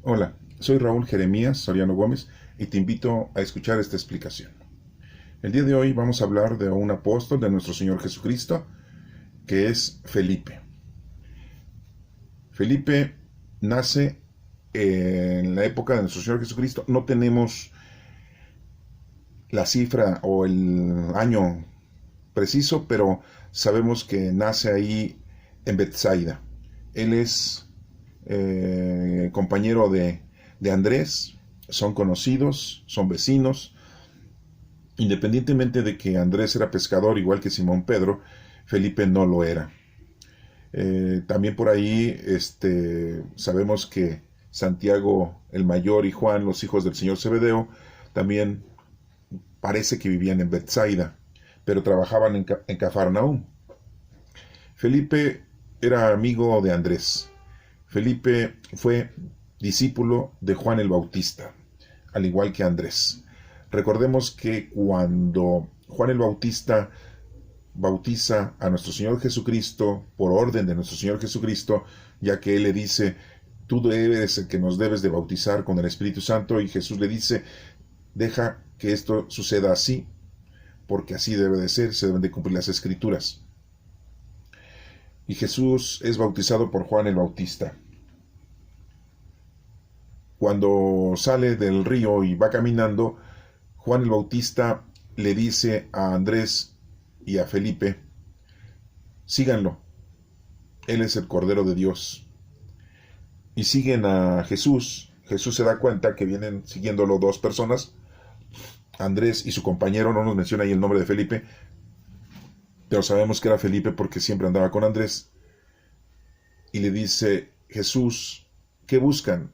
Hola, soy Raúl Jeremías Soriano Gómez y te invito a escuchar esta explicación. El día de hoy vamos a hablar de un apóstol de nuestro Señor Jesucristo, que es Felipe. Felipe nace en la época de nuestro Señor Jesucristo. No tenemos la cifra o el año preciso, pero sabemos que nace ahí en Betsaida. Él es compañero de Andrés, son conocidos, son vecinos. Independientemente de que Andrés era pescador igual que Simón Pedro, Felipe no lo era. También por ahí sabemos que Santiago el mayor y Juan, los hijos del señor Zebedeo, también parece que vivían en Betsaida, pero trabajaban en Cafarnaúm. Felipe era amigo de Andrés. Felipe fue discípulo de Juan el Bautista, al igual que Andrés. Recordemos que cuando Juan el Bautista bautiza a nuestro Señor Jesucristo por orden de nuestro Señor Jesucristo, ya que Él le dice, tú eres el que nos debes de bautizar con el Espíritu Santo, y Jesús le dice, deja que esto suceda así, porque así debe de ser, se deben de cumplir las Escrituras. Y Jesús es bautizado por Juan el Bautista. Cuando sale del río y va caminando, Juan el Bautista le dice a Andrés y a Felipe, síganlo, él es el Cordero de Dios. Y siguen a Jesús. Jesús se da cuenta que vienen siguiéndolo dos personas, Andrés y su compañero. No nos menciona ahí el nombre de Felipe, pero sabemos que era Felipe porque siempre andaba con Andrés. Y le dice, Jesús, ¿qué buscan?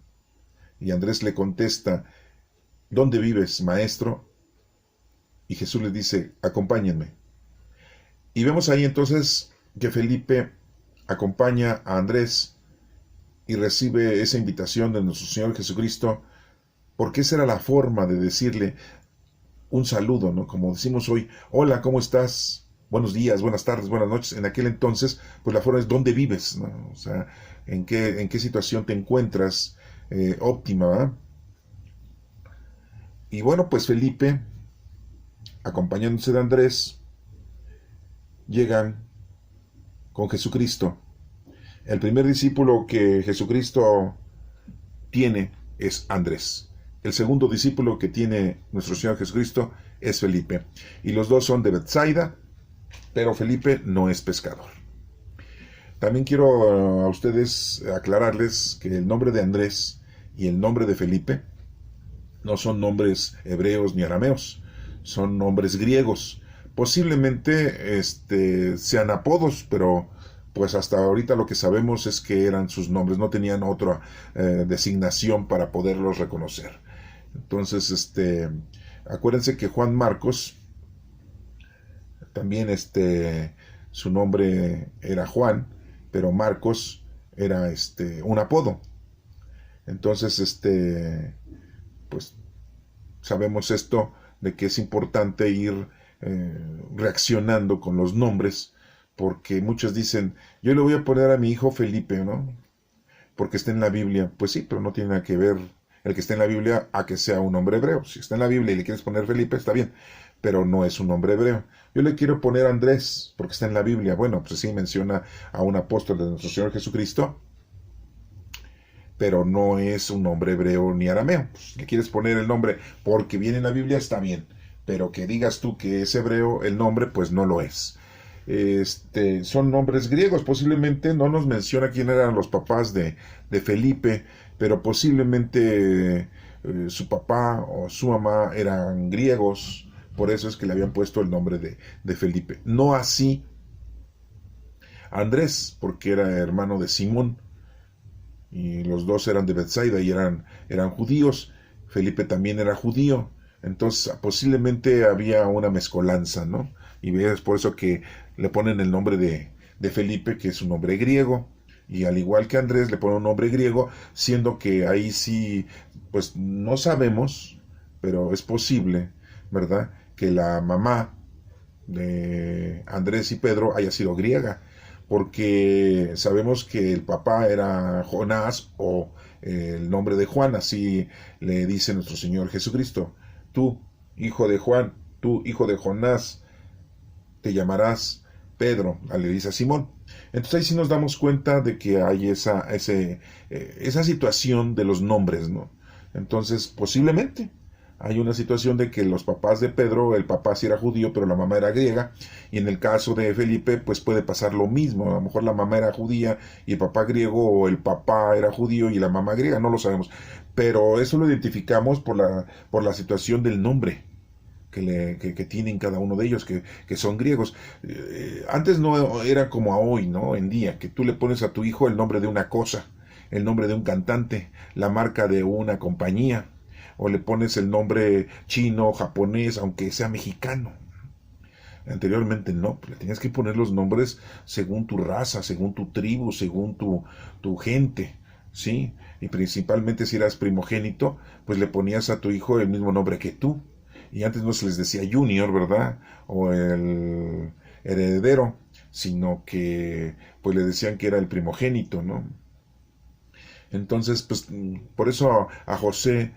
Y Andrés le contesta, ¿dónde vives, maestro? Y Jesús le dice, acompáñenme. Y vemos ahí entonces que Felipe acompaña a Andrés y recibe esa invitación de nuestro Señor Jesucristo, porque esa era la forma de decirle un saludo, ¿no? Como decimos hoy, hola, ¿cómo estás? Buenos días, buenas tardes, buenas noches. En aquel entonces, pues la forma es ¿dónde vives? ¿No? O sea, ¿en qué situación te encuentras óptima, ¿verdad? Y bueno, pues Felipe, acompañándose de Andrés, llegan con Jesucristo. El primer discípulo que Jesucristo tiene es Andrés. El segundo discípulo que tiene nuestro Señor Jesucristo es Felipe. Y los dos son de Betsaida, pero Felipe no es pescador. También quiero a ustedes aclararles que el nombre de Andrés y el nombre de Felipe no son nombres hebreos ni arameos, son nombres griegos. Posiblemente sean apodos, pero pues hasta ahorita lo que sabemos es que eran sus nombres, no tenían otra designación para poderlos reconocer. Entonces, acuérdense que Juan Marcos, también su nombre era Juan, pero Marcos era un apodo. Entonces, pues sabemos esto de que es importante ir reaccionando con los nombres, porque muchos dicen, yo le voy a poner a mi hijo Felipe, ¿no? Porque está en la Biblia. Pues sí, pero no tiene nada que ver el que está en la Biblia a que sea un nombre hebreo. Si está en la Biblia y le quieres poner Felipe, está bien, pero no es un nombre hebreo. Yo le quiero poner Andrés porque está en la Biblia. Bueno, pues sí menciona a un apóstol de nuestro Señor Jesucristo, pero no es un nombre hebreo ni arameo. Pues, le quieres poner el nombre porque viene en la Biblia, está bien, pero que digas tú que es hebreo el nombre, pues no lo es. Son nombres griegos. Posiblemente no nos menciona quién eran los papás de Felipe, pero posiblemente su papá o su mamá eran griegos, por eso es que le habían puesto el nombre de Felipe. No así Andrés, porque era hermano de Simón, y los dos eran de Betsaida y eran judíos. Felipe también era judío, entonces posiblemente había una mezcolanza, ¿no? Y es por eso que le ponen el nombre de Felipe, que es un nombre griego, y al igual que Andrés le ponen un nombre griego, siendo que ahí sí, pues no sabemos, pero es posible, ¿verdad?, que la mamá de Andrés y Pedro haya sido griega, porque sabemos que el papá era Jonás o el nombre de Juan, así le dice nuestro Señor Jesucristo. Tú, hijo de Juan, tú, hijo de Jonás, te llamarás Pedro, le dice a Simón. Entonces ahí sí nos damos cuenta de que hay esa situación de los nombres, ¿no? Entonces, posiblemente hay una situación de que los papás de Pedro, el papá sí era judío, pero la mamá era griega, y en el caso de Felipe, pues puede pasar lo mismo. A lo mejor la mamá era judía y el papá griego, o el papá era judío y la mamá griega, no lo sabemos. Pero eso lo identificamos por la situación del nombre que tienen cada uno de ellos, que son griegos. Antes no era como a hoy, ¿no? En día, que tú le pones a tu hijo el nombre de una cosa, el nombre de un cantante, la marca de una compañía, o le pones el nombre chino, japonés, aunque sea mexicano. Anteriormente no, le tenías que poner los nombres según tu raza, según tu tribu, según tu gente, ¿sí? Y principalmente si eras primogénito, pues le ponías a tu hijo el mismo nombre que tú. Y antes no se les decía junior, ¿verdad? O el heredero, sino que pues le decían que era el primogénito, ¿no? Entonces, pues por eso a José,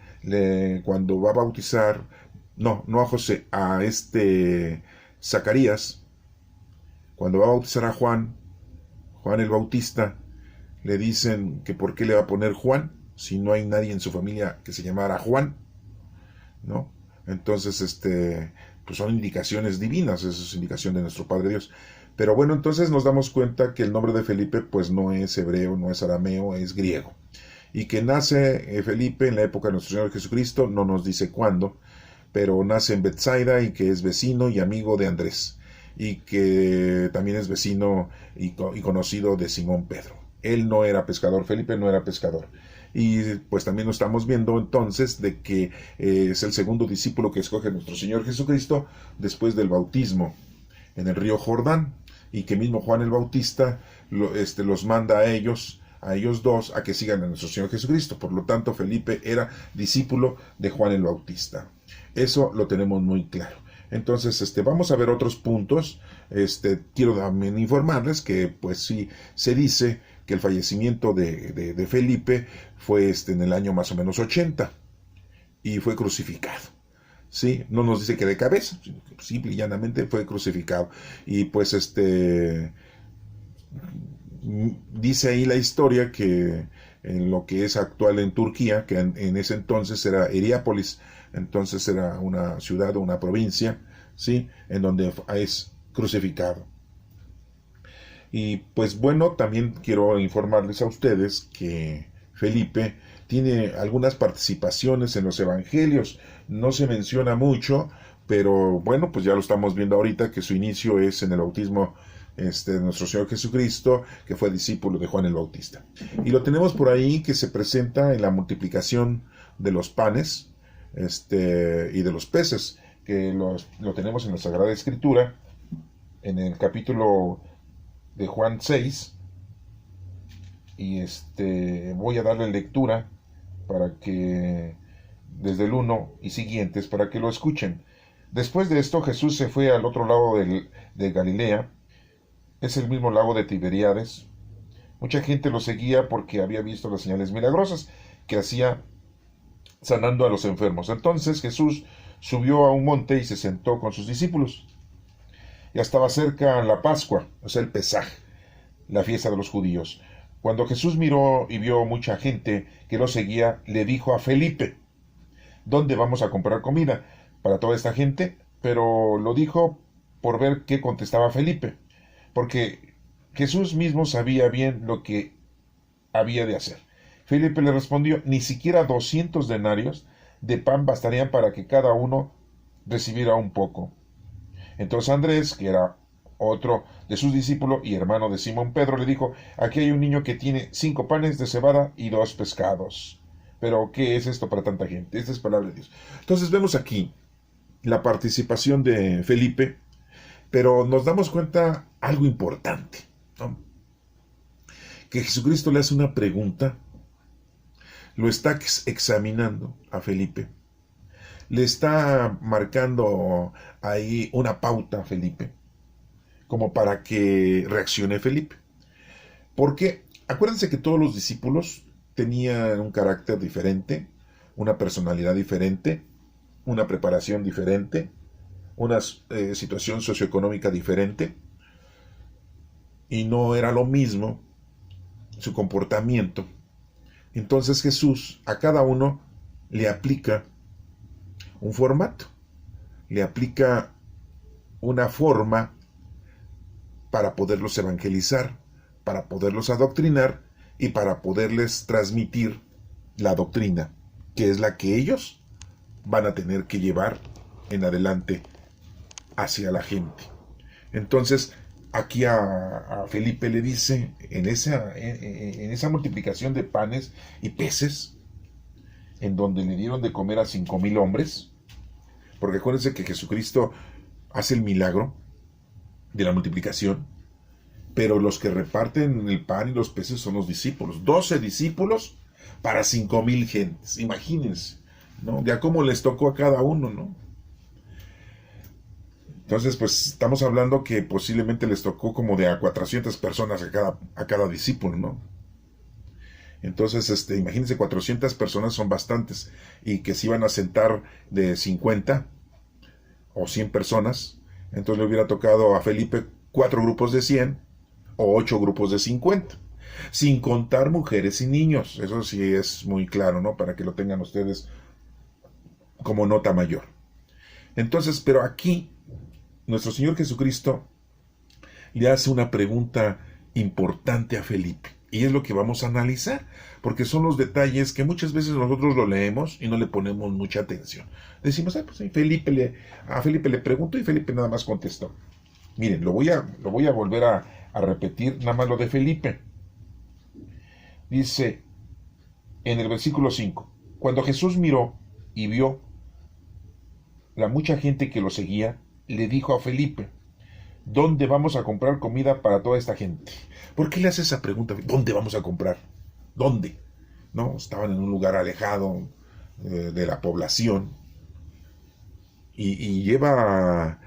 cuando va a bautizar, no a José, a Zacarías, cuando va a bautizar a Juan el Bautista, le dicen que por qué le va a poner Juan, si no hay nadie en su familia que se llamara Juan, ¿no? Entonces, pues son indicaciones divinas, eso es indicación de nuestro Padre Dios. Pero bueno, entonces nos damos cuenta que el nombre de Felipe pues no es hebreo, no es arameo, es griego. Y que nace Felipe en la época de nuestro Señor Jesucristo, no nos dice cuándo, pero nace en Bethsaida y que es vecino y amigo de Andrés, y que también es vecino y conocido de Simón Pedro. Él no era pescador, Felipe no era pescador. Y pues también nos estamos viendo entonces de que es el segundo discípulo que escoge nuestro Señor Jesucristo después del bautismo en el río Jordán, y que mismo Juan el Bautista los manda a ellos dos, a que sigan a nuestro Señor Jesucristo. Por lo tanto, Felipe era discípulo de Juan el Bautista. Eso lo tenemos muy claro. Entonces, vamos a ver otros puntos. Quiero también informarles que, pues sí, se dice que el fallecimiento de Felipe fue en el año más o menos 80 y fue crucificado. Sí, no nos dice que de cabeza, simple y llanamente fue crucificado. Y pues dice ahí la historia que en lo que es actual en Turquía, que en ese entonces era Heriápolis, entonces era una ciudad o una provincia, ¿sí? En donde es crucificado. Y pues bueno, también quiero informarles a ustedes que Felipe tiene algunas participaciones en los evangelios. No se menciona mucho, pero bueno, pues ya lo estamos viendo ahorita, que su inicio es en el bautismo de nuestro Señor Jesucristo, que fue discípulo de Juan el Bautista. Y lo tenemos por ahí, que se presenta en la multiplicación de los panes y de los peces, que lo tenemos en la Sagrada Escritura, en el capítulo de Juan 6, y voy a darle lectura para que desde el 1 y siguientes, para que lo escuchen. Después de esto, Jesús se fue al otro lado de Galilea, es el mismo lago de Tiberíades. Mucha gente lo seguía porque había visto las señales milagrosas que hacía sanando a los enfermos. Entonces Jesús subió a un monte y se sentó con sus discípulos. Ya estaba cerca la Pascua, o sea, el Pesaj, la fiesta de los judíos. Cuando Jesús miró y vio mucha gente que lo seguía, le dijo a Felipe: ¿dónde vamos a comprar comida para toda esta gente? Pero lo dijo por ver qué contestaba Felipe, porque Jesús mismo sabía bien lo que había de hacer. Felipe le respondió: ni siquiera 200 denarios de pan bastarían para que cada uno recibiera un poco. Entonces Andrés, que era otro de sus discípulos y hermano de Simón Pedro, le dijo: aquí hay un niño que tiene 5 panes de cebada y 2 pescados. Pero, ¿qué es esto para tanta gente? Esta es palabra de Dios. Entonces vemos aquí la participación de Felipe, pero nos damos cuenta algo importante, ¿no? Que Jesucristo le hace una pregunta, lo está examinando a Felipe, le está marcando ahí una pauta a Felipe, como para que reaccione Felipe. Porque acuérdense que todos los discípulos tenían un carácter diferente, una personalidad diferente, una preparación diferente, una situación socioeconómica diferente, y no era lo mismo su comportamiento. Entonces Jesús a cada uno le aplica un formato, le aplica una forma para poderlos evangelizar, para poderlos adoctrinar y para poderles transmitir la doctrina, que es la que ellos van a tener que llevar en adelante hacia la gente. Entonces, aquí a Felipe le dice, en esa multiplicación de panes y peces, en donde le dieron de comer a 5,000 hombres, porque acuérdense que Jesucristo hace el milagro de la multiplicación, pero los que reparten el pan y los peces son los discípulos. 12 discípulos para 5,000 gentes. Imagínense, ¿no? Ya cómo les tocó a cada uno, ¿no? Entonces, pues estamos hablando que posiblemente les tocó como de a 400 personas a cada discípulo, ¿no? Entonces, imagínense, 400 personas son bastantes, y que se iban a sentar de 50 o 100 personas, entonces le hubiera tocado a Felipe 4 grupos de 100 o 8 grupos de 50, sin contar mujeres y niños. Eso sí es muy claro, ¿no? Para que lo tengan ustedes como nota mayor. Entonces, pero aquí nuestro Señor Jesucristo le hace una pregunta importante a Felipe, y es lo que vamos a analizar, porque son los detalles que muchas veces nosotros lo leemos y no le ponemos mucha atención. Decimos, pues a Felipe le preguntó y Felipe nada más contestó. Miren, lo voy a volver a repetir, nada más lo de Felipe. Dice en el versículo 5, cuando Jesús miró y vio la mucha gente que lo seguía, le dijo a Felipe, ¿dónde vamos a comprar comida para toda esta gente? ¿Por qué le hace esa pregunta? ¿Dónde vamos a comprar? ¿Dónde? No, estaban en un lugar alejado de la población, y lleva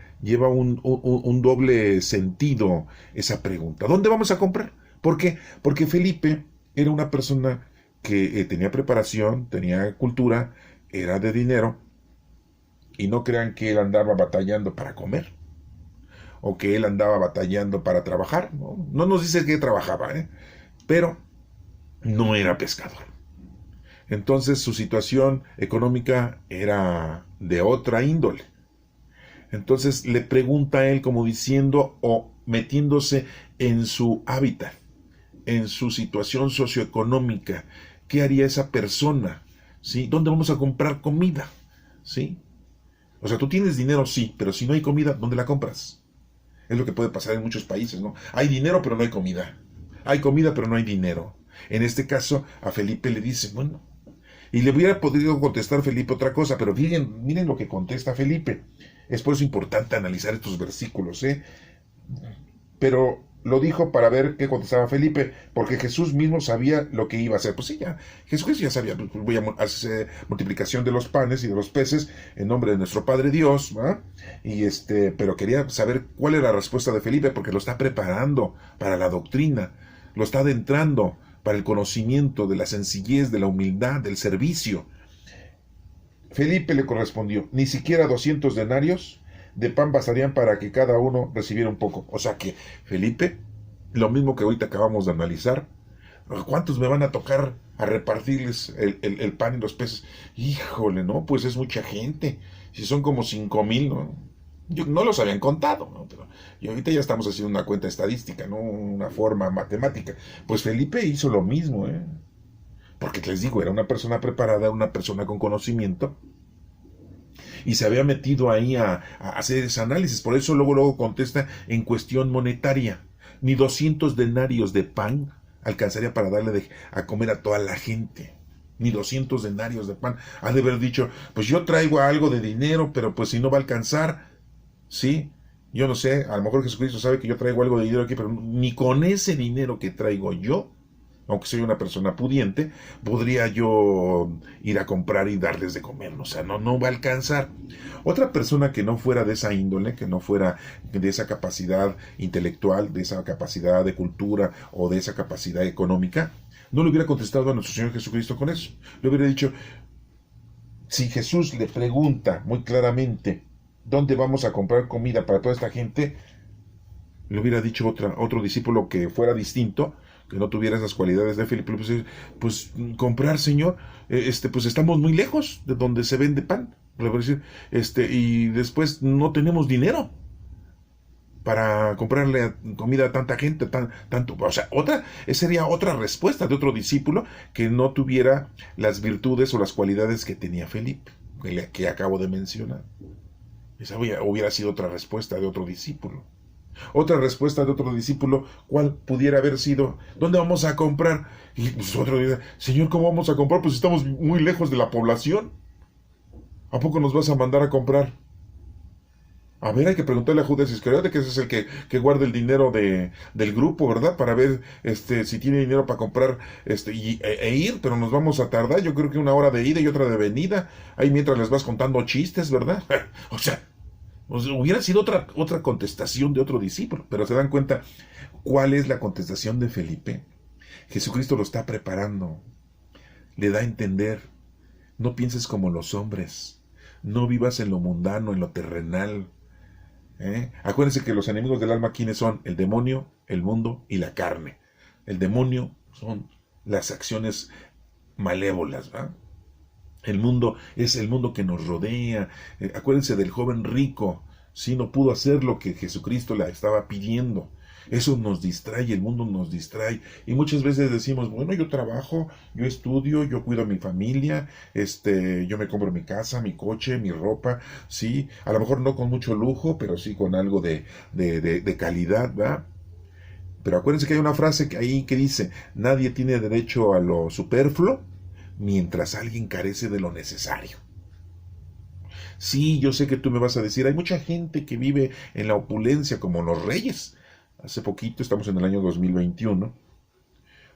un doble sentido esa pregunta. ¿Dónde vamos a comprar? ¿Por qué? Porque Felipe era una persona que tenía preparación, tenía cultura, era de dinero, y no crean que él andaba batallando para comer, o que él andaba batallando para trabajar. No nos dice que trabajaba, pero no era pescador. Entonces su situación económica era de otra índole. Entonces le pregunta a él, como diciendo, o metiéndose en su hábitat, en su situación socioeconómica, ¿qué haría esa persona? ¿Sí? ¿Dónde vamos a comprar comida? ¿Sí? O sea, tú tienes dinero, sí, pero si no hay comida, ¿dónde la compras? Es lo que puede pasar en muchos países, ¿no? Hay dinero, pero no hay comida. Hay comida, pero no hay dinero. En este caso, a Felipe le dice, bueno, y le hubiera podido contestar Felipe otra cosa, pero miren lo que contesta Felipe. Es por eso importante analizar estos versículos, Pero lo dijo para ver qué contestaba Felipe, porque Jesús mismo sabía lo que iba a hacer. Pues sí, ya, Jesús ya sabía, pues voy a hacer multiplicación de los panes y de los peces en nombre de nuestro Padre Dios, ¿verdad? Pero quería saber cuál era la respuesta de Felipe, porque lo está preparando para la doctrina, lo está adentrando para el conocimiento de la sencillez, de la humildad, del servicio. Felipe le correspondió, ni siquiera 200 denarios de pan bastarían para que cada uno recibiera un poco. O sea que Felipe, lo mismo que ahorita acabamos de analizar, ¿cuántos me van a tocar a repartirles el pan y los peces? Híjole, ¿no? Pues es mucha gente. Si son como 5,000, ¿no? No los habían contado, ¿no? Y ahorita ya estamos haciendo una cuenta estadística, ¿no? Una forma matemática. Pues Felipe hizo lo mismo, Porque les digo, era una persona preparada, una persona con conocimiento, y se había metido ahí a hacer ese análisis. Por eso luego contesta en cuestión monetaria. Ni 200 denarios de pan alcanzaría para darle a comer a toda la gente. Ni 200 denarios de pan. Ha de haber dicho, pues yo traigo algo de dinero, pero pues si no va a alcanzar, ¿sí? Yo no sé, a lo mejor Jesucristo sabe que yo traigo algo de dinero aquí, pero ni con ese dinero que traigo yo aunque soy una persona pudiente, podría yo ir a comprar y darles de comer. O sea, no va a alcanzar. Otra persona que no fuera de esa índole, que no fuera de esa capacidad intelectual, de esa capacidad de cultura o de esa capacidad económica, no le hubiera contestado a nuestro Señor Jesucristo con eso. Le hubiera dicho, si Jesús le pregunta muy claramente, ¿dónde vamos a comprar comida para toda esta gente? Le hubiera dicho otro discípulo que fuera distinto, que no tuviera esas cualidades de Felipe, pues comprar, Señor, pues estamos muy lejos de donde se vende pan, y después no tenemos dinero para comprarle comida a tanta gente, tanto, o sea, esa sería otra respuesta de otro discípulo que no tuviera las virtudes o las cualidades que tenía Felipe, que acabo de mencionar. Esa hubiera sido otra respuesta de otro discípulo. Otra respuesta de otro discípulo, ¿cuál pudiera haber sido? ¿Dónde vamos a comprar? Y pues otro dice, Señor, ¿cómo vamos a comprar? Pues estamos muy lejos de la población. ¿A poco nos vas a mandar a comprar? A ver, hay que preguntarle a Judas Iscariote, que ese es el que guarda el dinero del grupo, ¿verdad? Para ver si tiene dinero para comprar e ir, pero nos vamos a tardar. Yo creo que 1 hora de ida y otra de venida. Ahí mientras les vas contando chistes, ¿verdad? O sea, hubiera sido otra contestación de otro discípulo, pero se dan cuenta cuál es la contestación de Felipe. Jesucristo lo está preparando, le da a entender, no pienses como los hombres, no vivas en lo mundano, en lo terrenal. Acuérdense que los enemigos del alma, ¿quiénes son? El demonio, el mundo y la carne. El demonio son las acciones malévolas, ¿verdad? El mundo es el mundo que nos rodea. Acuérdense del joven rico, sí, no pudo hacer lo que Jesucristo le estaba pidiendo. Eso nos distrae, el mundo nos distrae. Y muchas veces decimos, bueno, yo trabajo, yo estudio, yo cuido a mi familia, yo me compro mi casa, mi coche, mi ropa, sí, a lo mejor no con mucho lujo, pero sí con algo de calidad, ¿verdad? Pero acuérdense que hay una frase ahí que dice, nadie tiene derecho a lo superfluo mientras alguien carece de lo necesario. Sí, yo sé que tú me vas a decir, hay mucha gente que vive en la opulencia como los reyes. Hace poquito, estamos en el año 2021,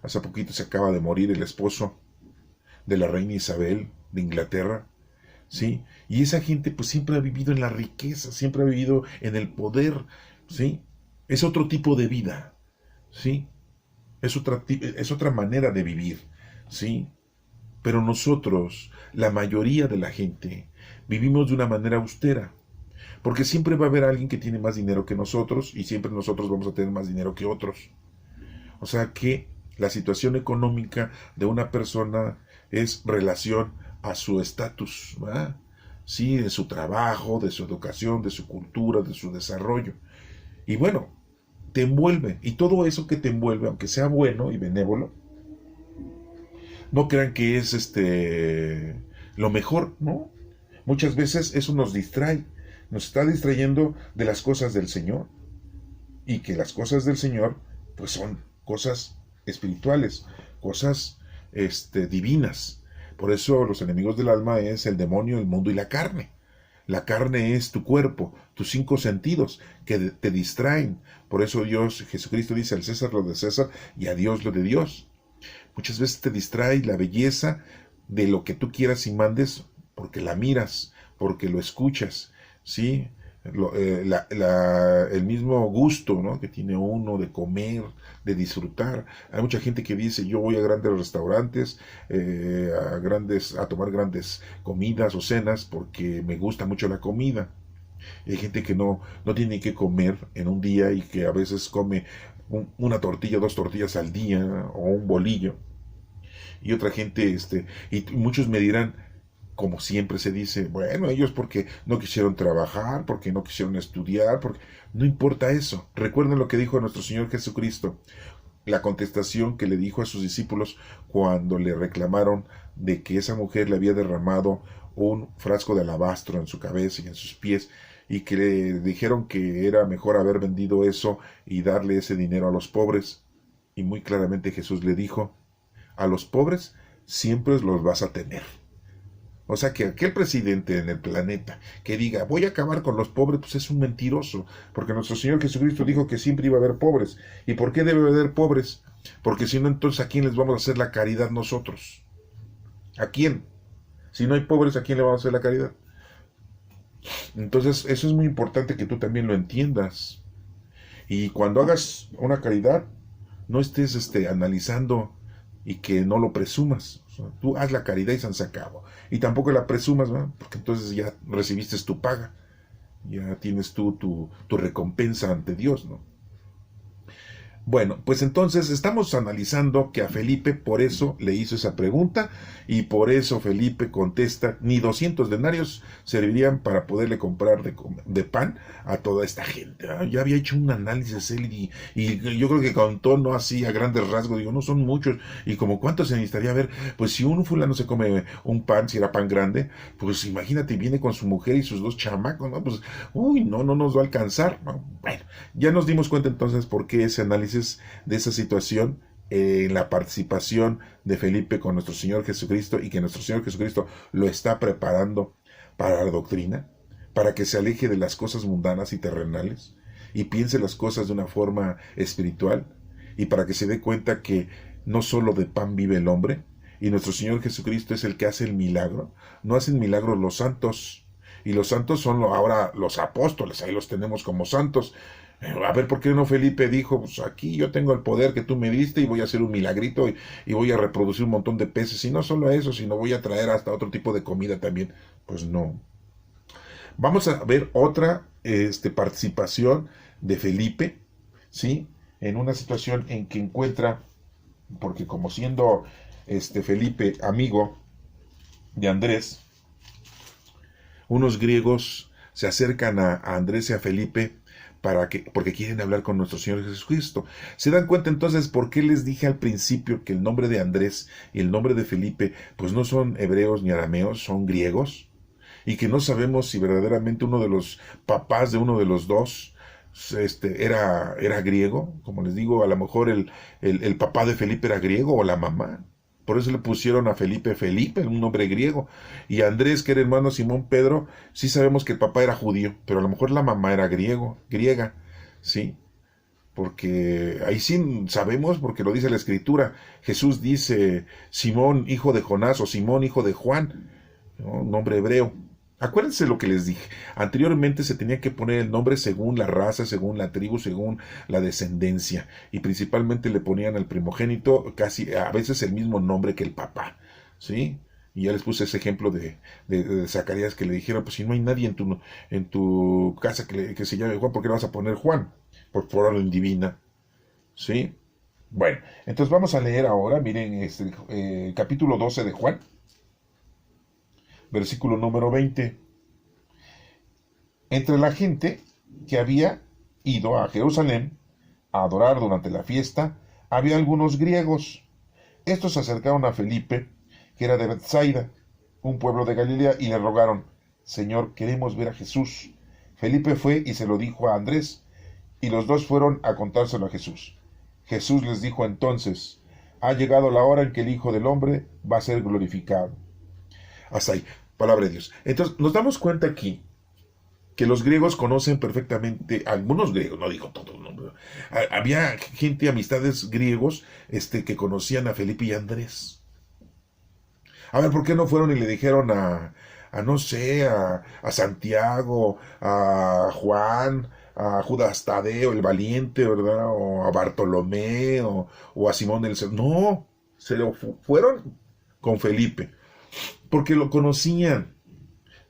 hace poquito se acaba de morir el esposo de la reina Isabel de Inglaterra, ¿sí? Y esa gente pues siempre ha vivido en la riqueza, siempre ha vivido en el poder, ¿sí? Es otro tipo de vida, ¿sí? Es otra manera de vivir, ¿sí? Pero nosotros, la mayoría de la gente, vivimos de una manera austera. Porque siempre va a haber alguien que tiene más dinero que nosotros y siempre nosotros vamos a tener más dinero que otros. O sea que la situación económica de una persona es relación a su estatus, ¿verdad? Sí, de su trabajo, de su educación, de su cultura, de su desarrollo. Y bueno, te envuelve. Y todo eso que te envuelve, aunque sea bueno y benévolo, no crean que es lo mejor, ¿no? Muchas veces eso nos distrae. Nos está distrayendo de las cosas del Señor. Y que las cosas del Señor, pues son cosas espirituales, cosas divinas. Por eso los enemigos del alma es el demonio, el mundo y la carne. La carne es tu cuerpo, tus 5 sentidos que te distraen. Por eso Jesucristo dice al César lo de César y a Dios lo de Dios. Muchas veces te distrae la belleza de lo que tú quieras y mandes porque la miras, porque lo escuchas. ¿Sí? El mismo gusto, ¿no?, que tiene uno de comer, de disfrutar. Hay mucha gente que dice, yo voy a grandes restaurantes, a tomar grandes comidas o cenas porque me gusta mucho la comida. Y hay gente que no tiene que comer en un día y que a veces come una tortilla, 2 tortillas al día o un bolillo. Y otra gente, y muchos me dirán, como siempre se dice, bueno, ellos porque no quisieron trabajar, porque no quisieron estudiar, porque no importa eso. Recuerden lo que dijo nuestro Señor Jesucristo, la contestación que le dijo a sus discípulos cuando le reclamaron de que esa mujer le había derramado un frasco de alabastro en su cabeza y en sus pies, y que le dijeron que era mejor haber vendido eso y darle ese dinero a los pobres. Y muy claramente Jesús le dijo, a los pobres siempre los vas a tener. O sea que aquel presidente en el planeta que diga, voy a acabar con los pobres, pues es un mentiroso. Porque nuestro Señor Jesucristo dijo que siempre iba a haber pobres. ¿Y por qué debe haber pobres? Porque si no, entonces ¿a quién les vamos a hacer la caridad nosotros? ¿A quién? Si no hay pobres, ¿a quién le vamos a hacer la caridad? Entonces, eso es muy importante que tú también lo entiendas. Y cuando hagas una caridad, no estés analizando y que no lo presumas. O sea, tú haz la caridad y se acabó. Y tampoco la presumas, ¿verdad? Porque entonces ya recibiste tu paga. Ya tienes tú tu recompensa ante Dios, ¿no? Bueno, pues entonces estamos analizando que a Felipe por eso le hizo esa pregunta y por eso Felipe contesta, ni 200 denarios servirían para poderle comprar de pan a toda esta gente. Ya había hecho un análisis él y yo creo que contó, no así a grandes rasgos, digo, no son muchos, y como cuánto se necesitaría ver, pues si un fulano se come un pan, si era pan grande, pues imagínate, viene con su mujer y sus 2 chamacos, ¿no? Pues, uy, no nos va a alcanzar, ¿no? Bueno, ya nos dimos cuenta entonces por qué ese análisis de esa situación en la participación de Felipe con nuestro Señor Jesucristo y que nuestro Señor Jesucristo lo está preparando para la doctrina, para que se aleje de las cosas mundanas y terrenales y piense las cosas de una forma espiritual y para que se dé cuenta que no solo de pan vive el hombre y nuestro Señor Jesucristo es el que hace el milagro. No hacen milagros los santos, y los santos son ahora los apóstoles, ahí los tenemos como santos. A ver, ¿por qué no Felipe dijo, pues aquí yo tengo el poder que tú me diste y voy a hacer un milagrito y voy a reproducir un montón de peces? Y no solo eso, sino voy a traer hasta otro tipo de comida también. Pues no. Vamos a ver otra participación de Felipe, ¿sí? En una situación en que encuentra, porque como siendo Felipe amigo de Andrés, unos griegos se acercan a Andrés y a Felipe porque quieren hablar con nuestro Señor Jesucristo. Se dan cuenta entonces por qué les dije al principio que el nombre de Andrés y el nombre de Felipe pues no son hebreos ni arameos, son griegos, y que no sabemos si verdaderamente uno de los papás de uno de los dos era griego. Como les digo, a lo mejor el papá de Felipe era griego o la mamá. Por eso le pusieron a Felipe Felipe, un nombre griego. Y a Andrés, que era hermano de Simón Pedro, sí sabemos que el papá era judío, pero a lo mejor la mamá era griega, ¿sí? Porque ahí sí sabemos, porque lo dice la Escritura. Jesús dice Simón, hijo de Jonás, o Simón, hijo de Juan, ¿no? Un nombre hebreo. Acuérdense lo que les dije. Anteriormente se tenía que poner el nombre según la raza, según la tribu, según la descendencia. Y principalmente le ponían al primogénito casi a veces el mismo nombre que el papá. ¿Sí? Y ya les puse ese ejemplo de Zacarías, que le dijeron, pues si no hay nadie en tu casa que se llame Juan, ¿por qué le vas a poner Juan? Por orden divina. ¿Sí? Bueno, entonces vamos a leer ahora, miren, capítulo 12 de Juan. Versículo número 20. Entre la gente que había ido a Jerusalén a adorar durante la fiesta, había algunos griegos. Estos se acercaron a Felipe, que era de Bethsaida, un pueblo de Galilea, y le rogaron, Señor, queremos ver a Jesús. Felipe fue y se lo dijo a Andrés, y los dos fueron a contárselo a Jesús. Jesús les dijo entonces, ha llegado la hora en que el Hijo del Hombre va a ser glorificado. Hasta ahí, palabra de Dios. Entonces, nos damos cuenta aquí que los griegos conocen perfectamente, algunos griegos, no digo todos, no, había gente, amistades griegos, que conocían a Felipe y a Andrés. A ver, ¿por qué no fueron y le dijeron no sé, a Santiago, a Juan, a Judas Tadeo, el valiente, ¿verdad? O a Bartolomé, o a Simón el... No, fueron con Felipe. Porque lo conocían,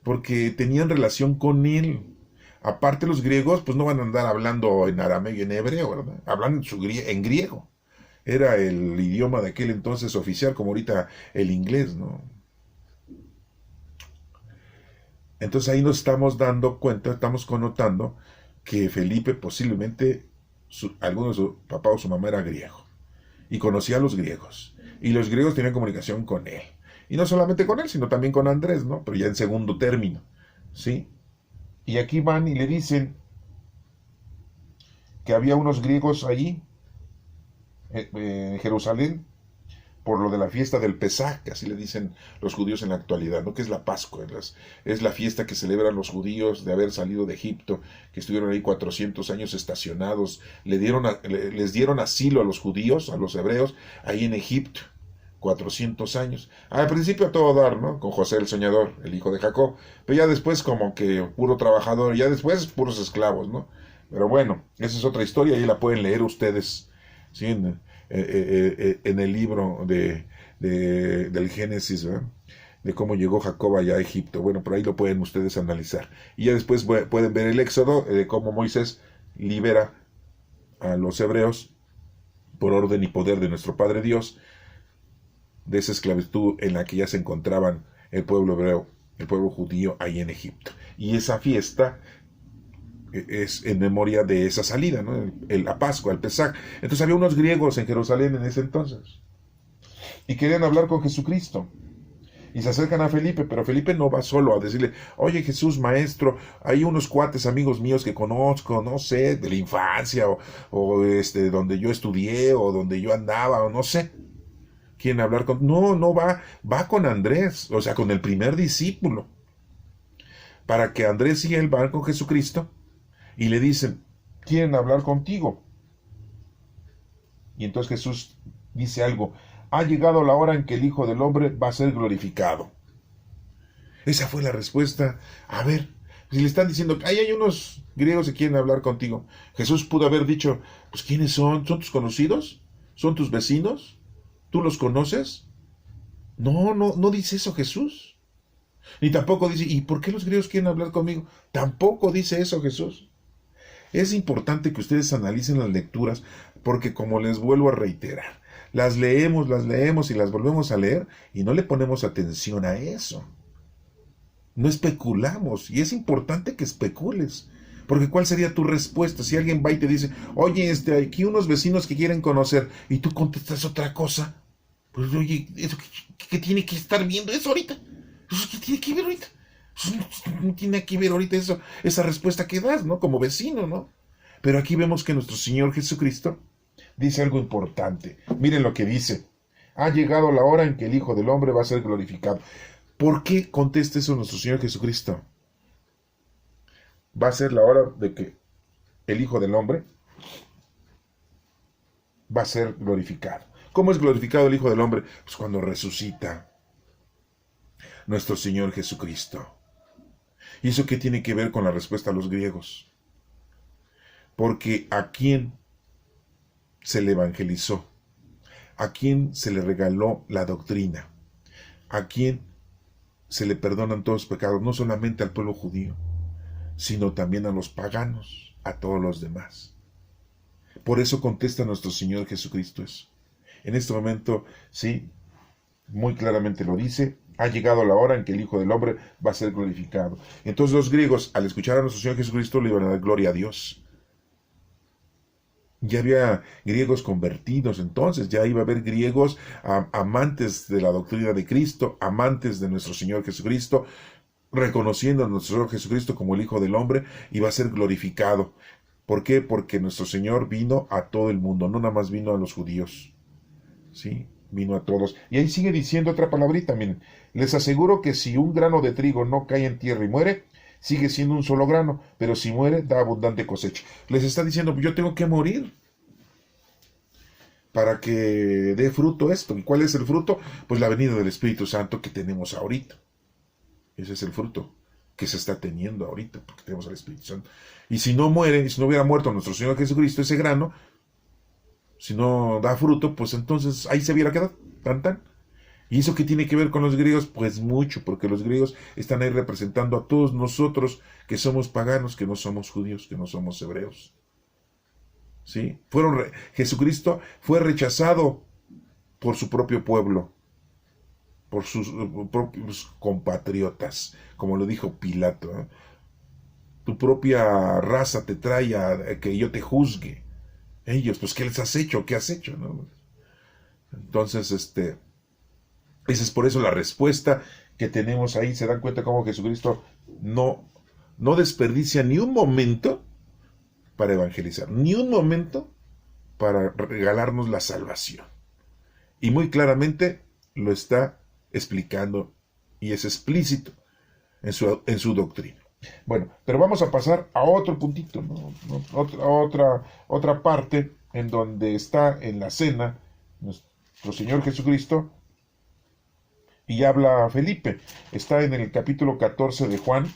porque tenían relación con él. Aparte los griegos, pues no van a andar hablando en arameo y en hebreo, ¿verdad? Hablan en griego. Era el idioma de aquel entonces oficial, como ahorita el inglés, ¿no? Entonces ahí nos estamos dando cuenta, estamos connotando que Felipe posiblemente, alguno de su papá o su mamá era griego. Y conocía a los griegos. Y los griegos tenían comunicación con él. Y no solamente con él, sino también con Andrés, ¿no? Pero ya en segundo término, ¿sí? Y aquí van y le dicen que había unos griegos allí, en Jerusalén, por lo de la fiesta del Pesaj, que así le dicen los judíos en la actualidad, ¿no? Que es la Pascua, es la fiesta que celebran los judíos de haber salido de Egipto, que estuvieron ahí 400 años estacionados, les dieron asilo a los judíos, a los hebreos, ahí en Egipto, 400 años. Al principio a todo dar, ¿no? Con José el soñador, el hijo de Jacob, pero ya después como que puro trabajador, ya después puros esclavos, ¿no? Pero bueno, esa es otra historia y la pueden leer ustedes, ¿sí? En el libro del Génesis, ¿verdad? De cómo llegó Jacob allá a Egipto. Bueno, por ahí lo pueden ustedes analizar. Y ya después pueden ver el Éxodo, de cómo Moisés libera a los hebreos por orden y poder de nuestro Padre Dios de esa esclavitud en la que ya se encontraban el pueblo hebreo, el pueblo judío ahí en Egipto. Y esa fiesta es en memoria de esa salida, ¿no? La Pascua, el Pesaj. Entonces había unos griegos en Jerusalén en ese entonces y querían hablar con Jesucristo y se acercan a Felipe, pero Felipe no va solo a decirle, oye Jesús, maestro, hay unos cuates amigos míos que conozco, no sé, de la infancia o donde yo estudié o donde yo andaba o no sé. Quieren hablar con... No va con Andrés, o sea, con el primer discípulo, para que Andrés y él van con Jesucristo y le dicen, quieren hablar contigo. Y entonces Jesús dice algo, ha llegado la hora en que el Hijo del Hombre va a ser glorificado. Esa fue la respuesta. A ver, si le están diciendo, hay unos griegos que quieren hablar contigo. Jesús pudo haber dicho, pues ¿quiénes son? ¿Son tus conocidos? ¿Son tus vecinos? ¿Tú los conoces? No dice eso Jesús. Ni tampoco dice, ¿y por qué los griegos quieren hablar conmigo? Tampoco dice eso Jesús. Es importante que ustedes analicen las lecturas porque, como les vuelvo a reiterar, las leemos y las volvemos a leer y no le ponemos atención a eso. No especulamos y es importante que especules. Porque ¿cuál sería tu respuesta si alguien va y te dice, oye, aquí unos vecinos que quieren conocer y tú contestas otra cosa? Pues oye, ¿eso qué tiene que estar viendo eso ahorita? ¿Eso qué tiene que ver ahorita? No tiene que ver ahorita eso, esa respuesta que das, ¿no? Como vecino, ¿no? Pero aquí vemos que nuestro Señor Jesucristo dice algo importante. Miren lo que dice. Ha llegado la hora en que el Hijo del Hombre va a ser glorificado. ¿Por qué contesta eso nuestro Señor Jesucristo? Va a ser la hora de que el Hijo del Hombre va a ser glorificado. ¿Cómo es glorificado el Hijo del Hombre? Pues cuando resucita nuestro Señor Jesucristo. ¿Y eso qué tiene que ver con la respuesta a los griegos? Porque ¿a quién se le evangelizó? ¿A quién se le regaló la doctrina? ¿A quién se le perdonan todos los pecados? No solamente al pueblo judío, sino también a los paganos, a todos los demás. Por eso contesta nuestro Señor Jesucristo eso. En este momento, sí, muy claramente lo dice, ha llegado la hora en que el Hijo del Hombre va a ser glorificado. Entonces los griegos, al escuchar a nuestro Señor Jesucristo, le iban a dar gloria a Dios. Ya había griegos convertidos entonces, ya iba a haber griegos amantes de la doctrina de Cristo, amantes de nuestro Señor Jesucristo, reconociendo a nuestro Señor Jesucristo como el Hijo del Hombre, y va a ser glorificado. ¿Por qué? Porque nuestro Señor vino a todo el mundo, no nada más vino a los judíos. ¿Sí? Vino a todos. Y ahí sigue diciendo otra palabrita, miren. Les aseguro que si un grano de trigo no cae en tierra y muere, sigue siendo un solo grano, pero si muere, da abundante cosecha. Les está diciendo, yo tengo que morir para que dé fruto esto. ¿Y cuál es el fruto? Pues la venida del Espíritu Santo que tenemos ahorita. Ese es el fruto que se está teniendo ahorita, porque tenemos al Espíritu Santo. Y si no muere, si no hubiera muerto nuestro Señor Jesucristo, ese grano, si no da fruto, pues entonces ahí se hubiera quedado, tan tan. ¿Y eso qué tiene que ver con los griegos? Pues mucho, porque los griegos están ahí representando a todos nosotros que somos paganos, que no somos judíos, que no somos hebreos. ¿Sí? Jesucristo fue rechazado por su propio pueblo, por sus propios compatriotas, como lo dijo Pilato, ¿eh? Tu propia raza te trae a que yo te juzgue. Ellos, pues, ¿qué les has hecho? ¿Qué has hecho? ¿No? Entonces, esa es por eso la respuesta que tenemos ahí. Se dan cuenta cómo Jesucristo no desperdicia ni un momento para evangelizar, ni un momento para regalarnos la salvación. Y muy claramente lo está explicando y es explícito en su doctrina. Bueno, pero vamos a pasar a otro puntito, ¿no? Otra parte en donde está en la cena nuestro Señor Jesucristo y habla a Felipe. Está en el capítulo 14 de Juan,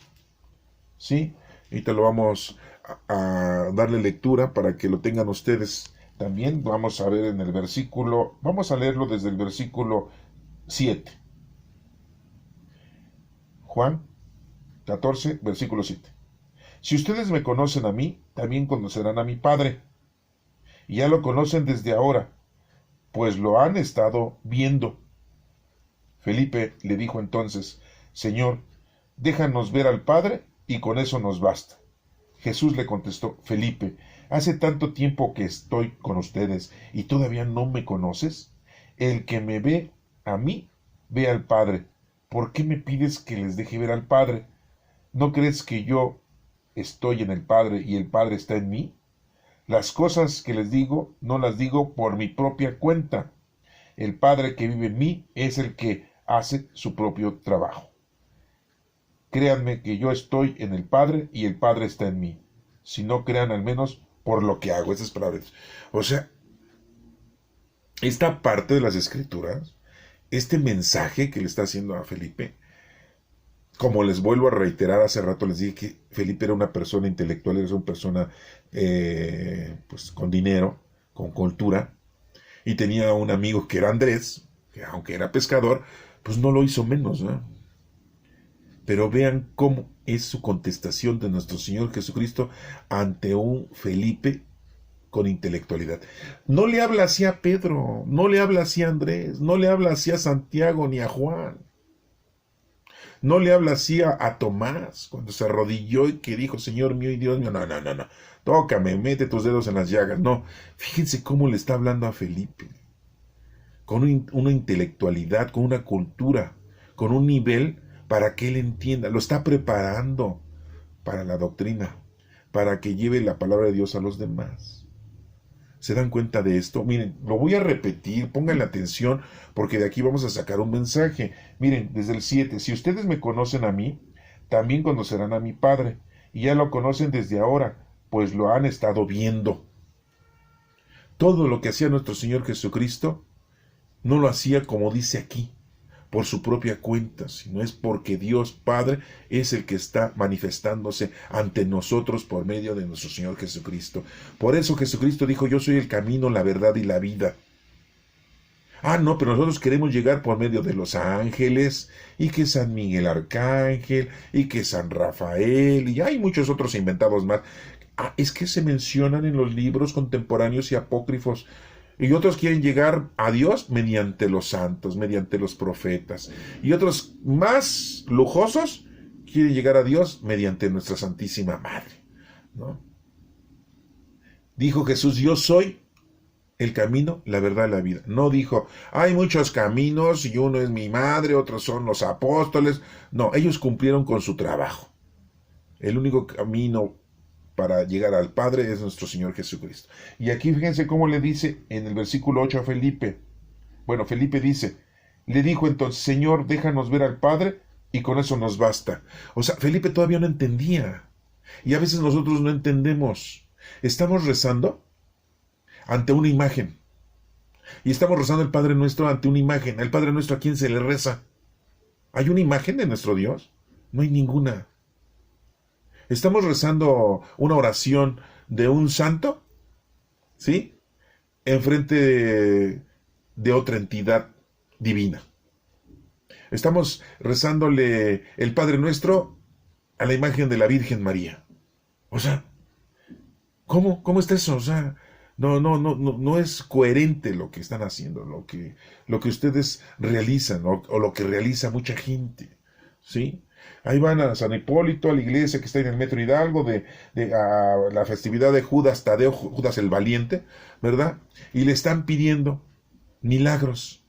¿sí? Y te lo vamos a darle lectura para que lo tengan ustedes también. Vamos a ver en el versículo, vamos a leerlo desde el versículo 7. Juan 14, versículo 7. Si ustedes me conocen a mí, también conocerán a mi Padre. Y ya lo conocen desde ahora, pues lo han estado viendo. Felipe le dijo entonces, Señor, déjanos ver al Padre y con eso nos basta. Jesús le contestó, Felipe, hace tanto tiempo que estoy con ustedes y todavía no me conoces. El que me ve a mí, ve al Padre. ¿Por qué me pides que les deje ver al Padre? ¿No crees que yo estoy en el Padre y el Padre está en mí? Las cosas que les digo, no las digo por mi propia cuenta. El Padre que vive en mí es el que hace su propio trabajo. Créanme que yo estoy en el Padre y el Padre está en mí. Si no crean al menos por lo que hago. Esas palabras. O sea, esta parte de las Escrituras, este mensaje que le está haciendo a Felipe, como les vuelvo a reiterar, hace rato les dije que Felipe era una persona intelectual, era una persona pues con dinero, con cultura, y tenía un amigo que era Andrés, que aunque era pescador, pues no lo hizo menos, ¿no? Pero vean cómo es su contestación de nuestro Señor Jesucristo ante un Felipe con intelectualidad. No le habla así a Pedro, no le habla así a Andrés, no le habla así a Santiago ni a Juan. No le habla así a Tomás, cuando se arrodilló y que dijo, Señor mío y Dios mío, no, tócame, mete tus dedos en las llagas. No, fíjense cómo le está hablando a Felipe, con una intelectualidad, con una cultura, con un nivel para que él entienda, lo está preparando para la doctrina, para que lleve la palabra de Dios a los demás. ¿Se dan cuenta de esto? Miren, lo voy a repetir, pónganle atención, porque de aquí vamos a sacar un mensaje. Miren, desde el 7, si ustedes me conocen a mí, también conocerán a mi Padre, y ya lo conocen desde ahora, pues lo han estado viendo. Todo lo que hacía nuestro Señor Jesucristo, no lo hacía como dice aquí, por su propia cuenta, sino es porque Dios Padre es el que está manifestándose ante nosotros por medio de nuestro Señor Jesucristo. Por eso Jesucristo dijo, yo soy el camino, la verdad y la vida. Ah, no, pero nosotros queremos llegar por medio de los ángeles, y que San Miguel Arcángel, y que San Rafael, y hay muchos otros inventados más. Ah, es que se mencionan en los libros contemporáneos y apócrifos. Y otros quieren llegar a Dios mediante los santos, mediante los profetas. Y otros más lujosos quieren llegar a Dios mediante nuestra Santísima Madre, ¿no? Dijo Jesús, yo soy el camino, la verdad y la vida. No dijo, hay muchos caminos y uno es mi madre, otros son los apóstoles. No, ellos cumplieron con su trabajo. El único camino para llegar al Padre es nuestro Señor Jesucristo. Y aquí fíjense cómo le dice en el versículo 8 a Felipe. Bueno, Felipe dice, le dijo entonces, Señor, déjanos ver al Padre y con eso nos basta. O sea, Felipe todavía no entendía. Y a veces nosotros no entendemos. Estamos rezando ante una imagen. Y estamos rezando el Padre Nuestro ante una imagen. El Padre Nuestro, ¿a quién se le reza? ¿Hay una imagen de nuestro Dios? No hay ninguna. ¿Estamos rezando una oración de un santo? ¿Sí? Enfrente de otra entidad divina. Estamos rezándole el Padre Nuestro a la imagen de la Virgen María. O sea, ¿cómo está eso? O sea, no es coherente lo que están haciendo, lo que ustedes realizan, o lo que realiza mucha gente. ¿Sí? Ahí van a San Hipólito, a la iglesia que está en el Metro Hidalgo, a la festividad de Judas Tadeo, Judas el Valiente, ¿verdad? Y le están pidiendo milagros.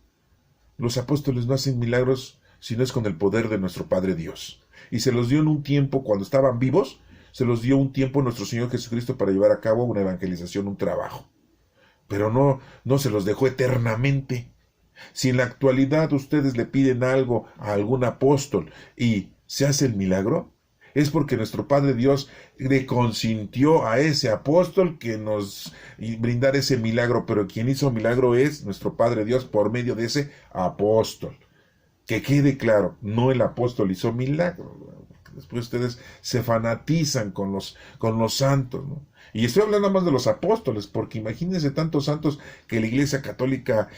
Los apóstoles no hacen milagros si no es con el poder de nuestro Padre Dios. Y se los dio en un tiempo, cuando estaban vivos, se los dio un tiempo nuestro Señor Jesucristo para llevar a cabo una evangelización, un trabajo. Pero no se los dejó eternamente. Si en la actualidad ustedes le piden algo a algún apóstol y se hace el milagro, es porque nuestro Padre Dios le consintió a ese apóstol que nos brindara ese milagro, pero quien hizo milagro es nuestro Padre Dios por medio de ese apóstol. Que quede claro, no el apóstol hizo milagro. Después ustedes se fanatizan con los santos, ¿no? Y estoy hablando más de los apóstoles, porque imagínense tantos santos que la Iglesia Católica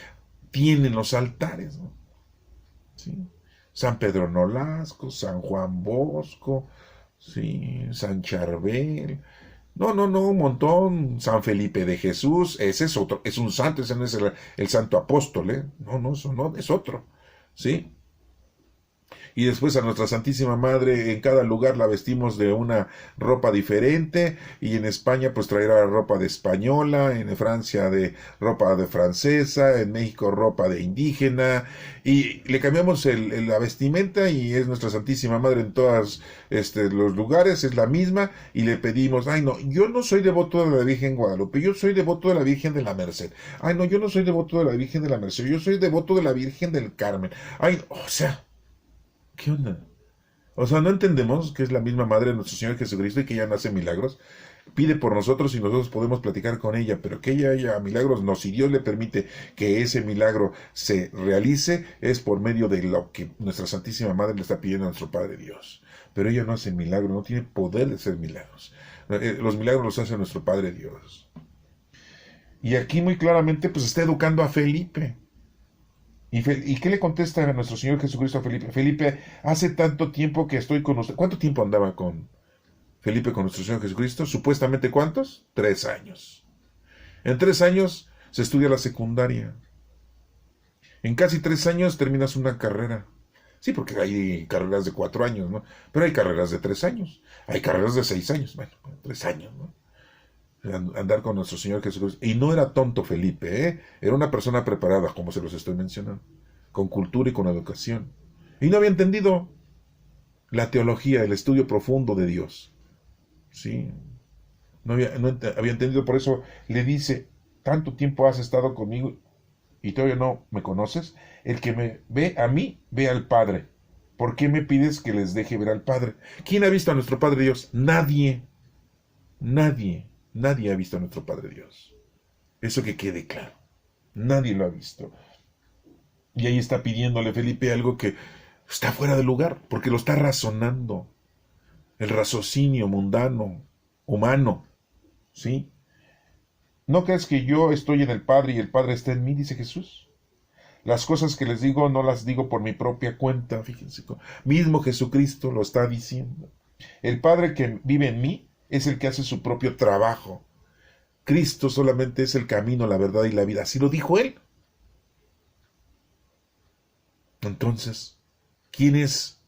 tiene en los altares, ¿no? ¿Sí? San Pedro Nolasco, San Juan Bosco, ¿sí? San Charbel. No, un montón. San Felipe de Jesús, ese es otro, es un santo, ese no es el santo apóstol, ¿eh? No, eso no, es otro, ¿sí? Y después a nuestra Santísima Madre en cada lugar la vestimos de una ropa diferente, y en España pues traerá ropa de española, en Francia de ropa de francesa, en México ropa de indígena, y le cambiamos la vestimenta, y es nuestra Santísima Madre en todos los lugares, es la misma, y le pedimos, ay no, yo no soy devoto de la Virgen Guadalupe, yo soy devoto de la Virgen de la Merced, ay no, yo no soy devoto de la Virgen de la Merced, yo soy devoto de la Virgen del Carmen, ay, o sea, ¿qué onda? O sea, no entendemos que es la misma madre de nuestro Señor Jesucristo y que ella no hace milagros. Pide por nosotros y nosotros podemos platicar con ella, pero que ella haya milagros, no. Si Dios le permite que ese milagro se realice, es por medio de lo que nuestra Santísima Madre le está pidiendo a nuestro Padre Dios. Pero ella no hace milagros, no tiene poder de hacer milagros. Los milagros los hace nuestro Padre Dios. Y aquí muy claramente pues está educando a Felipe. ¿Y qué le contesta a nuestro Señor Jesucristo a Felipe? Felipe, hace tanto tiempo que estoy con usted. ¿Cuánto tiempo andaba con Felipe con nuestro Señor Jesucristo? Supuestamente, ¿cuántos? 3 años. En 3 años se estudia la secundaria. En casi 3 años terminas una carrera. Sí, porque hay carreras de 4 años, ¿no? Pero hay carreras de 3 años. Hay carreras de 6 años. Bueno, 3 años, ¿no? Andar con nuestro Señor Jesucristo. Y no era tonto Felipe, ¿eh? Era una persona preparada, como se los estoy mencionando, con cultura y con educación. Y no había entendido la teología, el estudio profundo de Dios. Sí, no había entendido, por eso le dice, tanto tiempo has estado conmigo y todavía no me conoces. El que me ve a mí, ve al Padre. ¿Por qué me pides que les deje ver al Padre? ¿Quién ha visto a nuestro Padre Dios? Nadie. Nadie ha visto a nuestro Padre Dios. Eso que quede claro. Nadie lo ha visto. Y ahí está pidiéndole Felipe algo que está fuera de lugar, porque lo está razonando. El raciocinio mundano, humano. ¿Sí? ¿No crees que yo estoy en el Padre y el Padre está en mí? Dice Jesús. Las cosas que les digo no las digo por mi propia cuenta. Fíjense, mismo Jesucristo lo está diciendo. El Padre que vive en mí es el que hace su propio trabajo. Cristo solamente es el camino, la verdad y la vida. Así lo dijo él. Entonces, ¿quién es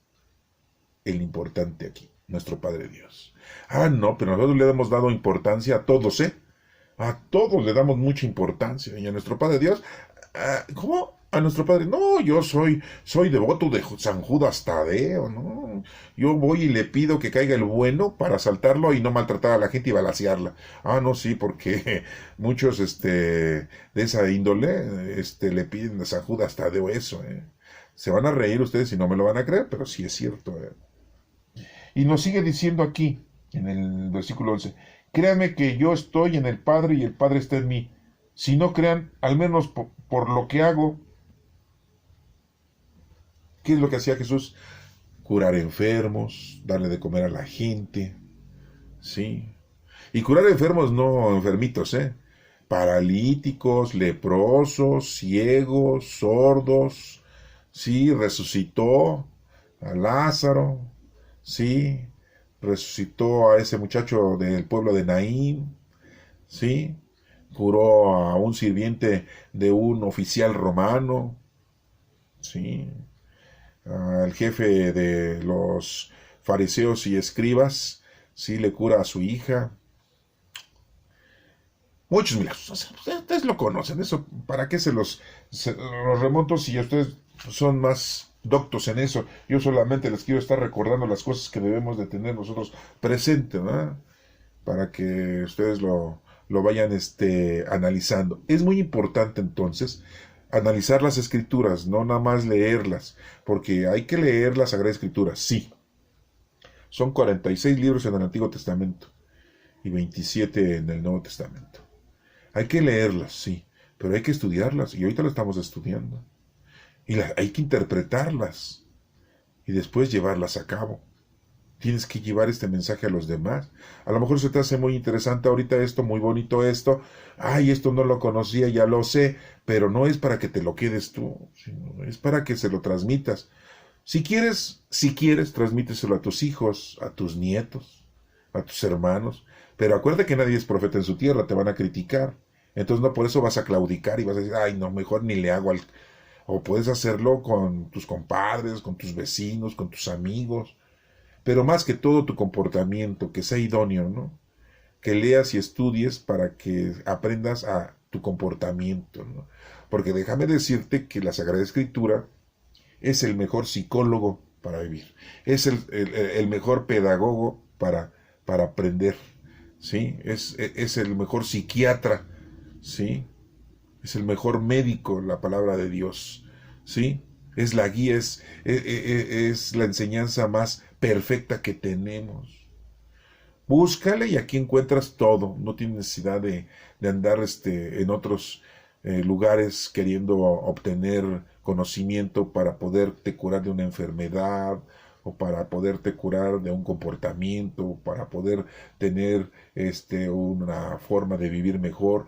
el importante aquí? Nuestro Padre Dios. Ah, no, pero nosotros le hemos dado importancia a todos, ¿eh? A todos le damos mucha importancia. Y a nuestro Padre Dios, ¿cómo? A nuestro Padre, no, yo soy devoto de San Judas Tadeo, ¿no? Yo voy y le pido que caiga el bueno para asaltarlo y no maltratar a la gente y balacearla. Ah, no, sí, porque muchos de esa índole le piden a San Judas Tadeo eso, ¿eh? Se van a reír ustedes y no me lo van a creer, pero sí es cierto, ¿eh? Y nos sigue diciendo aquí, en el versículo 11, créanme que yo estoy en el Padre y el Padre está en mí. Si no crean, al menos por lo que hago. ¿Qué es lo que hacía Jesús? Curar enfermos, darle de comer a la gente, ¿sí? Y curar enfermos no enfermitos, ¿eh? Paralíticos, leprosos, ciegos, sordos, ¿sí? Resucitó a Lázaro, ¿sí? Resucitó a ese muchacho del pueblo de Naín, ¿sí? Curó a un sirviente de un oficial romano, ¿sí? Al jefe de los fariseos y escribas, sí, le cura a su hija. Muchos milagros. O sea, ustedes lo conocen, eso, ¿para qué los remonto si ustedes son más doctos en eso? Yo solamente les quiero estar recordando las cosas que debemos de tener nosotros presentes, ¿verdad? Para que ustedes lo vayan analizando. Es muy importante entonces analizar las escrituras, no nada más leerlas, porque hay que leer la Sagrada Escritura, sí. Son 46 libros en el Antiguo Testamento y 27 en el Nuevo Testamento. Hay que leerlas, sí, pero hay que estudiarlas, y ahorita lo estamos estudiando. Y hay que interpretarlas y después llevarlas a cabo. Tienes que llevar este mensaje a los demás. A lo mejor se te hace muy interesante ahorita esto, muy bonito esto. Ay, esto no lo conocía, ya lo sé, pero no es para que te lo quedes tú, sino es para que se lo transmitas. Si quieres, transmíteselo a tus hijos, a tus nietos, a tus hermanos. Pero acuérdate que nadie es profeta en su tierra, te van a criticar. Entonces no por eso vas a claudicar y vas a decir, ay, no, mejor ni le hago al... O puedes hacerlo con tus compadres, con tus vecinos, con tus amigos. Pero más que todo tu comportamiento, que sea idóneo, ¿no? Que leas y estudies para que aprendas a tu comportamiento, ¿no? Porque déjame decirte que la Sagrada Escritura es el mejor psicólogo para vivir, es el mejor pedagogo para aprender, ¿sí? Es el mejor psiquiatra, ¿sí? Es el mejor médico, la palabra de Dios, ¿sí? Es la guía, es la enseñanza más perfecta que tenemos. Búscale y aquí encuentras todo. No tienes necesidad de andar en otros lugares queriendo obtener conocimiento para poderte curar de una enfermedad o para poderte curar de un comportamiento, o para poder tener una forma de vivir mejor.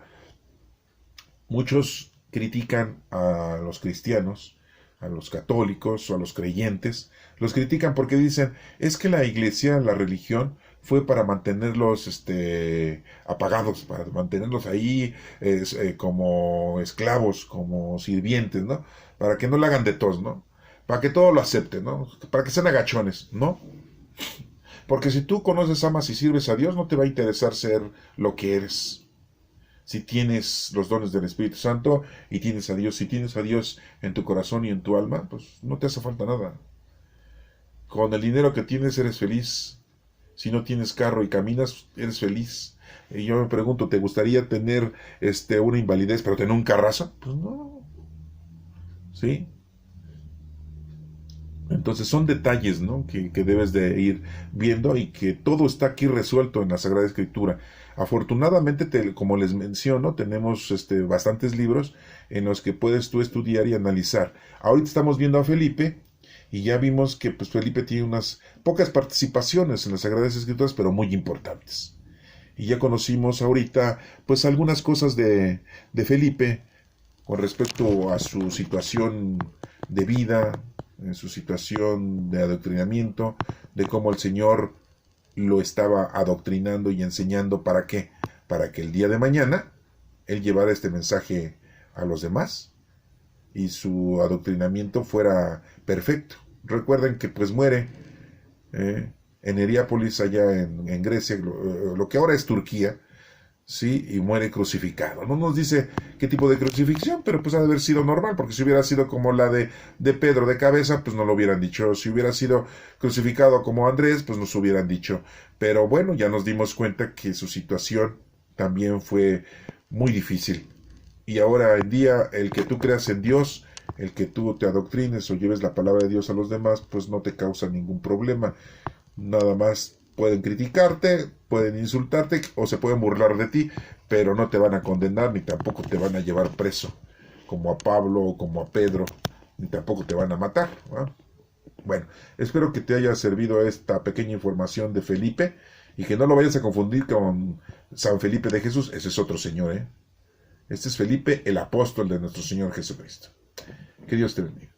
Muchos critican a los cristianos, a los católicos o a los creyentes. Los critican porque dicen, es que la iglesia, la religión, fue para mantenerlos apagados, para mantenerlos ahí como esclavos, como sirvientes, ¿no? Para que no le hagan de tos, ¿no? Para que todo lo acepten, ¿no? Para que sean agachones, ¿no? Porque si tú conoces, amas y sirves a Dios, no te va a interesar ser lo que eres. Si tienes los dones del Espíritu Santo y tienes a Dios, si tienes a Dios en tu corazón y en tu alma, pues no te hace falta nada. Con el dinero que tienes eres feliz. Si no tienes carro y caminas, eres feliz. Y yo me pregunto, ¿te gustaría tener una invalidez pero tener un carrazo? Pues no. ¿Sí? Entonces son detalles, ¿no? que debes de ir viendo y que todo está aquí resuelto en la Sagrada Escritura. Afortunadamente, como les menciono, tenemos bastantes libros en los que puedes tú estudiar y analizar. Ahorita estamos viendo a Felipe y ya vimos que pues, Felipe tiene unas pocas participaciones en las Sagradas Escrituras, pero muy importantes. Y ya conocimos ahorita pues algunas cosas de Felipe con respecto a su situación de vida, en su situación de adoctrinamiento, de cómo el Señor lo estaba adoctrinando y enseñando. ¿Para qué? Para que el día de mañana él llevara este mensaje a los demás y su adoctrinamiento fuera perfecto. Recuerden que pues muere en Heriápolis, allá en Grecia, lo que ahora es Turquía, ¿sí? Y muere crucificado. No nos dice qué tipo de crucifixión, pero pues ha de haber sido normal, porque si hubiera sido como la de Pedro de cabeza, pues no lo hubieran dicho. Si hubiera sido crucificado como Andrés, pues nos hubieran dicho. Pero bueno, ya nos dimos cuenta que su situación también fue muy difícil. Y ahora en día, el que tú creas en Dios, el que tú te adoctrines o lleves la palabra de Dios a los demás, pues no te causa ningún problema. Nada más pueden criticarte, pueden insultarte o se pueden burlar de ti, pero no te van a condenar ni tampoco te van a llevar preso, como a Pablo o como a Pedro, ni tampoco te van a matar, ¿no? Bueno, espero que te haya servido esta pequeña información de Felipe y que no lo vayas a confundir con San Felipe de Jesús. Ese es otro señor, ¿eh? Este es Felipe, el apóstol de nuestro Señor Jesucristo. Que Dios te bendiga.